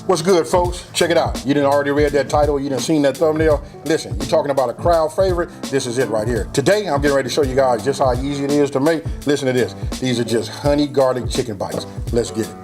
What's good, folks? Check it out. You didn't already read that title, you didn't seen that thumbnail. Listen, you're talking about a crowd favorite. This is it right here. Today, I'm getting ready to show you guys just how easy it is to make. Listen to this. These are just honey garlic chicken bites. Let's get it.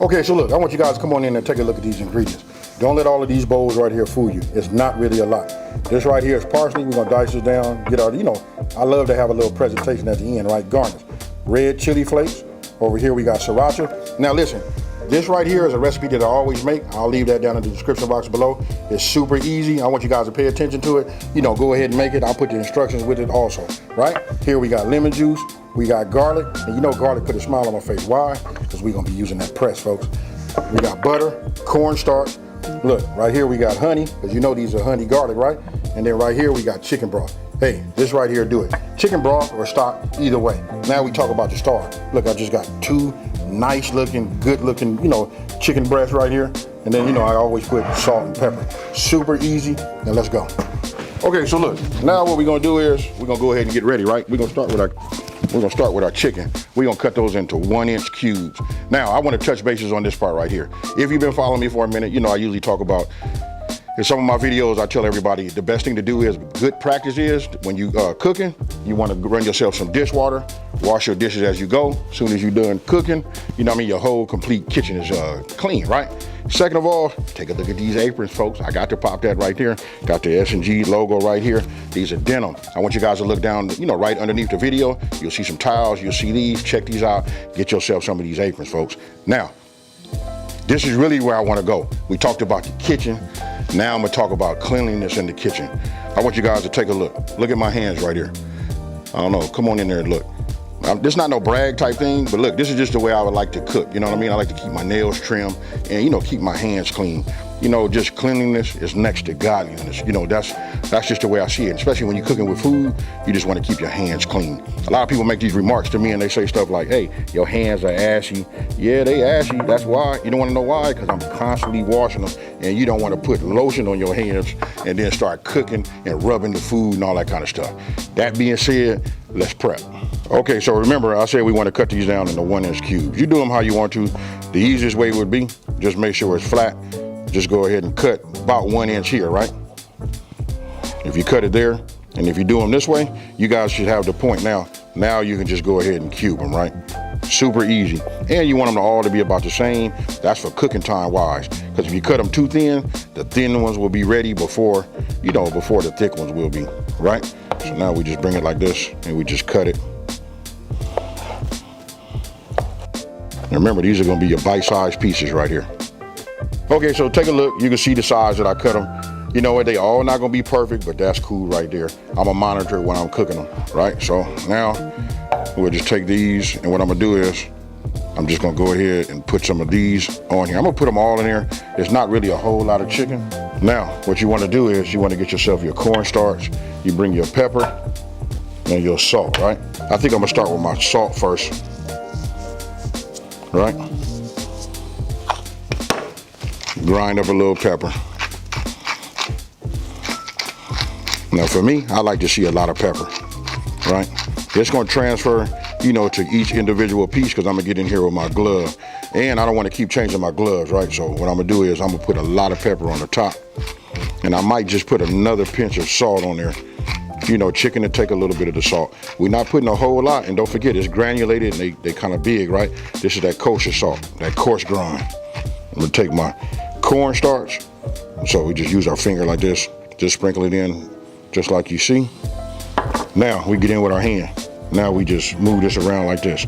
Okay, so look, I want you guys to come on in and take a look at these ingredients. Don't let all of these bowls right here fool you. It's not really a lot. This right here is parsley. We're gonna dice this down, get out, I love to have a little presentation at the end, right? Garnish. Red chili flakes. Over here we got sriracha. Now listen, this right here is a recipe that I always make. I'll leave that down in the description box below. It's super easy. I want you guys to pay attention to it. Go ahead and make it. I'll put the instructions with it also, right? Here we got lemon juice. We got garlic. And garlic put a smile on my face. Why? Because we're gonna be using that press, folks. We got butter, cornstarch. Look, right here we got honey, because these are honey garlic, right? And then right here we got chicken broth. Hey, this right here do it. Chicken broth or stock, either way. Now we talk about the star. Look, I just got two nice looking, good looking, chicken breasts right here. And then, I always put salt and pepper. Super easy. Now let's go. Okay, so look, now what we're gonna do is we're gonna go ahead and get ready, right? We're gonna start with our chicken. We're gonna cut those into 1-inch cubes. Now, I wanna touch bases on this part right here. If you've been following me for a minute, I usually talk about, in some of my videos, I tell everybody the best thing to do is, good practice is, when you cooking, you wanna run yourself some dishwater, wash your dishes as you go. As soon as you're done cooking, your whole complete kitchen is clean, right? Second of all, take a look at these aprons, folks. I got to pop that right there. Got the S&G logo right here. These are denim. I want you guys to look down, right underneath the video. You'll see some towels, you'll see these. Check these out. Get yourself some of these aprons, folks. Now, this is really where I want to go. We talked about the kitchen. Now I'm gonna talk about cleanliness in the kitchen. I want you guys to take a look. Look at my hands right here. I don't know, come on in there and look. This is not no brag type thing, but look, this is just the way I would like to cook. You know what I mean? I like to keep my nails trimmed and, keep my hands clean. Just cleanliness is next to godliness. That's just the way I see it. Especially when you're cooking with food, you just want to keep your hands clean. A lot of people make these remarks to me and they say stuff like, hey, your hands are ashy. Yeah, they ashy. That's why. You don't want to know why? Because I'm constantly washing them, and you don't want to put lotion on your hands and then start cooking and rubbing the food and all that kind of stuff. That being said, let's prep. Okay, so remember, I said we want to cut these down into 1-inch cubes. You do them how you want to. The easiest way would be, just make sure it's flat. Just go ahead and cut about 1 inch here, right? If you cut it there, and if you do them this way, you guys should have the point now. Now you can just go ahead and cube them, right? Super easy. And you want them to all to be about the same. That's for cooking time wise. Because if you cut them too thin, the thin ones will be ready before the thick ones will be, right? So now we just bring it like this and we just cut it. And remember, these are gonna be your bite-sized pieces right here. Okay, so take a look. You can see the size that I cut them. You know what? They all not gonna be perfect, but that's cool right there. I'm gonna monitor it when I'm cooking them, right? So now we'll just take these, and what I'm gonna do is I'm just gonna go ahead and put some of these on here. I'm gonna put them all in there. It's not really a whole lot of chicken. Now, what you wanna do is you wanna get yourself your cornstarch. You bring your pepper and your salt, right? I think I'm gonna start with my salt first, right? Grind up a little pepper. Now for me, I like to see a lot of pepper, right? It's gonna transfer, to each individual piece, because I'm gonna get in here with my glove. And I don't wanna keep changing my gloves, right? So what I'm gonna do is I'm gonna put a lot of pepper on the top. And I might just put another pinch of salt on there. Chicken to take a little bit of the salt. We're not putting a whole lot, and don't forget, it's granulated and they kind of big, right? This is that kosher salt, that coarse grind. I'm gonna take my cornstarch. So we just use our finger like this, just sprinkle it in just like you see. Now we get in with our hand. Now we just move this around like this.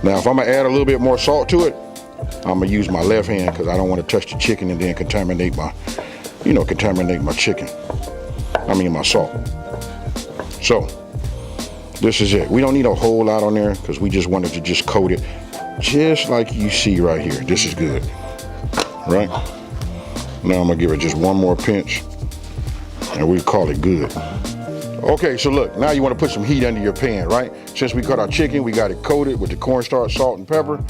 Now if I'm gonna add a little bit more salt to it, I'm gonna use my left hand because I don't want to touch the chicken and then contaminate my chicken. My salt. So this is it. We don't need a whole lot on there because we just wanted to just coat it just like you see right here. This is good, right? Now I'm gonna give it just one more pinch and we call it good. Okay, so look, now you wanna put some heat under your pan, right? Since we cut our chicken, we got it coated with the cornstarch, salt, and pepper.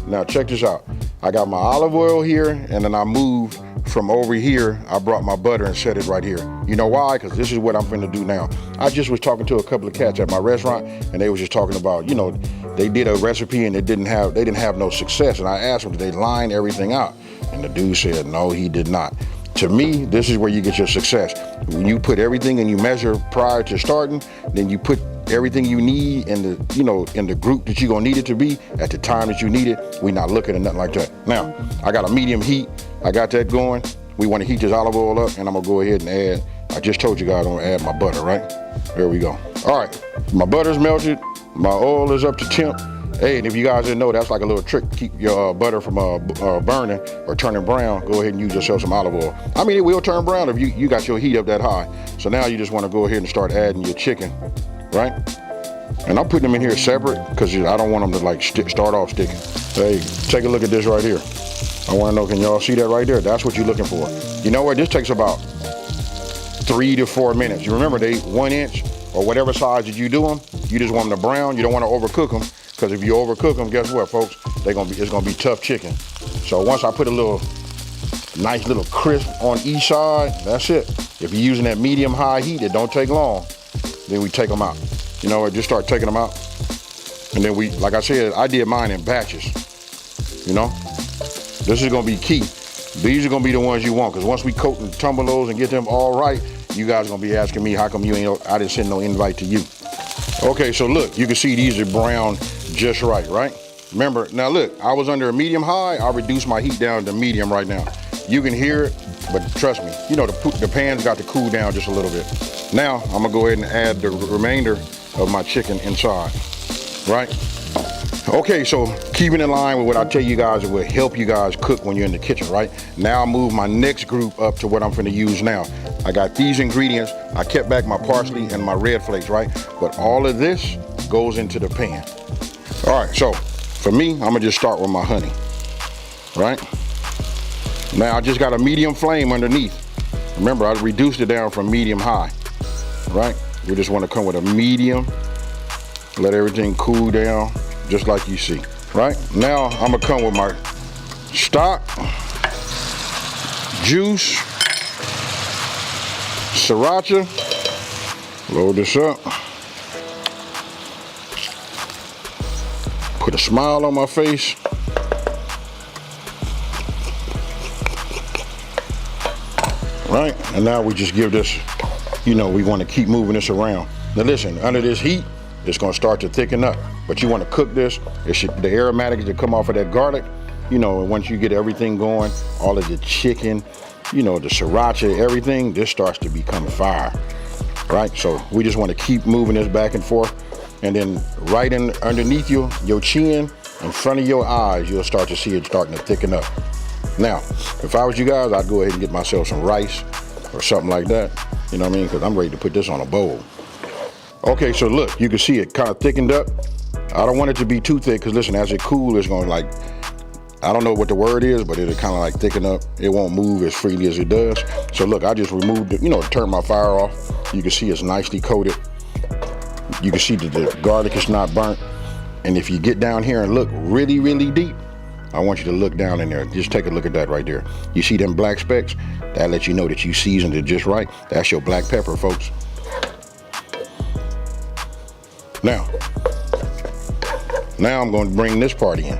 Now check this out. I got my olive oil here, and then I moved from over here, I brought my butter and set it right here. You know why? Because this is what I'm finna do now. I just was talking to a couple of cats at my restaurant, and they was just talking about, they did a recipe and they didn't have no success. And I asked them, did they line everything out? And the dude said, no, he did not. To me, this is where you get your success. When you put everything and you measure prior to starting, then you put everything you need in the, you know, in the group that you're gonna need it to be at the time that you need it. We're not looking at nothing like that. Now, I got a medium heat. I got that going. We wanna heat this olive oil up, and I'm gonna go ahead and add, I just told you guys I'm gonna add my butter, right? There we go. All right, my butter's melted. My oil is up to temp. Hey, and if you guys didn't know, that's like a little trick to keep your butter from burning or turning brown. Go ahead and use yourself some olive oil. I mean, it will turn brown if you got your heat up that high. So now you just want to go ahead and start adding your chicken, right? And I'm putting them in here separate because I don't want them to like start off sticking. Hey, take a look at this right here. I want to know, can y'all see that right there? That's what you're looking for. You know what? This takes about 3 to 4 minutes. You remember they 1 inch or whatever size that you do them. You just want them to brown. You don't want to overcook them. Because if you overcook them, guess what, folks? It's gonna be tough chicken. So once I put a nice little crisp on each side, that's it. If you're using that medium high heat, it don't take long. Then we take them out. You know, just start taking them out. And then like I said, I did mine in batches. You know, this is gonna be key. These are gonna be the ones you want, because once we coat and tumble those and get them all right, you guys are gonna be asking me, how come I didn't send no invite to you? Okay, so look, you can see these are brown just right? Remember, now look, I was under a medium high. I reduced my heat down to medium right now. You can hear it, but trust me, you know, the pan's got to cool down just a little bit. Now, I'm gonna go ahead and add the remainder of my chicken inside, right? Okay, so keeping in line with what I tell you guys, it will help you guys cook when you're in the kitchen, right? Now I move my next group up to what I'm gonna use now. I got these ingredients. I kept back my parsley and my red flakes, right? But all of this goes into the pan. All right, so for me, I'm gonna just start with my honey, right? Now I just got a medium flame underneath. Remember, I reduced it down from medium high, right? We just wanna come with a medium, let everything cool down, just like you see, right? Now I'm gonna come with my stock, juice, sriracha, load this up. Put a smile on my face. Right, and now we just give this, you know, we want to keep moving this around. Now listen, under this heat, it's gonna start to thicken up, but you want to cook this. The aromatics that come off of that garlic, you know, and once you get everything going, all of the chicken, you know, the sriracha, everything, this starts to become fire, right? So we just want to keep moving this back and forth. And then right underneath your chin, in front of your eyes, you'll start to see it starting to thicken up. Now, if I was you guys, I'd go ahead and get myself some rice or something like that. You know what I mean? Because I'm ready to put this on a bowl. Okay, so look, you can see it kind of thickened up. I don't want it to be too thick, because listen, as it cools, it's going to like, I don't know what the word is, but it'll kind of like thicken up. It won't move as freely as it does. So look, I just removed it, you know, turned my fire off. You can see it's nicely coated. You can see that the garlic is not burnt. And if you get down here and look really, really deep, I want you to look down in there. Just take a look at that right there. You see them black specks? That lets you know that you seasoned it just right. That's your black pepper, folks. Now I'm going to bring this part in.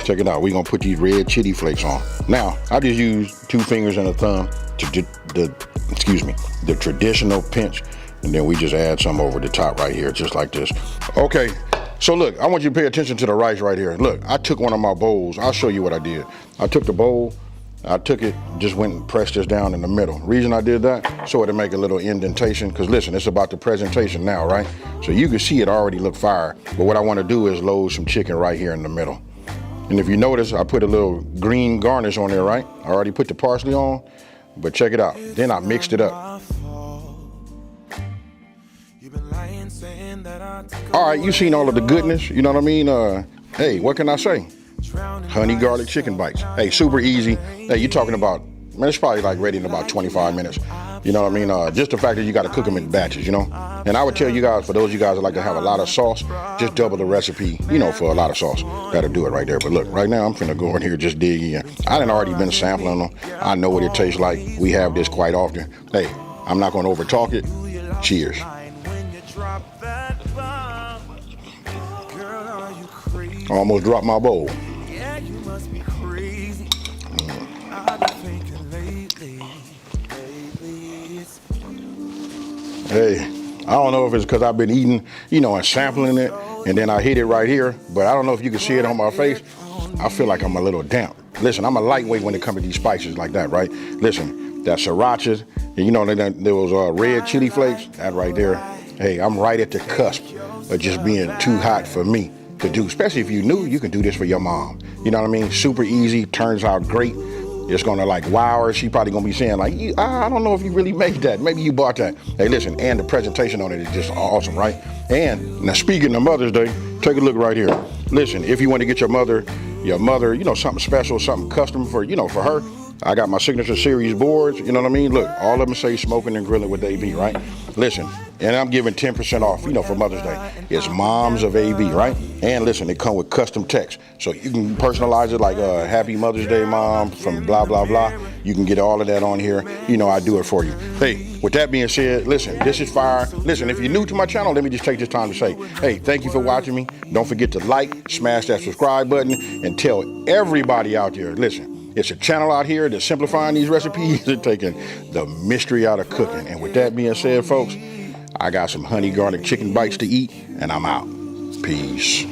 Check it out. We're going to put these red chili flakes on. Now, I just use 2 fingers and a thumb to the traditional pinch. And then we just add some over the top right here, just like this. Okay, so look, I want you to pay attention to the rice right here. Look, I took one of my bowls. I'll show you what I did. I took the bowl, I took it, just went and pressed this down in the middle. Reason I did that, so it'll make a little indentation, because listen, it's about the presentation now, right? So you can see it already look fire, but what I want to do is load some chicken right here in the middle. And if you notice, I put a little green garnish on there, right? I already put the parsley on, but check it out. Then I mixed it up. All right, you've seen all of the goodness, you know what I mean? Hey, what can I say? Honey garlic chicken bites. Hey, super easy. Hey, you're talking about, man, it's probably like ready in about 25 minutes. You know what I mean? Just the fact that you got to cook them in batches, you know? And I would tell you guys, for those of you guys that like to have a lot of sauce, just double the recipe, you know, for a lot of sauce. That'll do it right there. But look, right now I'm finna go in here, just dig in. I done already been sampling them. I know what it tastes like. We have this quite often. Hey, I'm not gonna over talk it. Cheers. Almost dropped my bowl. Hey, I don't know if it's because I've been eating, you know, and sampling it, and then I hit it right here, but I don't know if you can see it on my face. I feel like I'm a little damp. Listen, I'm a lightweight when it comes to these spices like that, right? Listen, that sriracha, and you know, there was red chili flakes, that right there. Hey, I'm right at the cusp of just being too hot for me to do, especially if you knew you can do this for your mom. You know what I mean? Super easy, turns out great. It's gonna like wow her. She probably gonna be saying like, I don't know if you really made that. Maybe you bought that. Hey, listen, and the presentation on it is just awesome, right? And now speaking of Mother's Day, take a look right here. Listen, if you want to get your mother, you know, something special, something custom for, you know, for her, I got my signature series boards, you know what I mean? Look, all of them say smoking and grilling with AB, right? Listen, and I'm giving 10% off, you know, for Mother's Day. It's Moms of AB, right? And listen, it come with custom text. So you can personalize it like Happy Mother's Day, Mom, from blah, blah, blah. You can get all of that on here. You know, I do it for you. Hey, with that being said, listen, this is fire. Listen, if you're new to my channel, let me just take this time to say, hey, thank you for watching me. Don't forget to like, smash that subscribe button, and tell everybody out there, listen, it's a channel out here that's simplifying these recipes and taking the mystery out of cooking. And with that being said, folks, I got some honey garlic chicken bites to eat, and I'm out. Peace.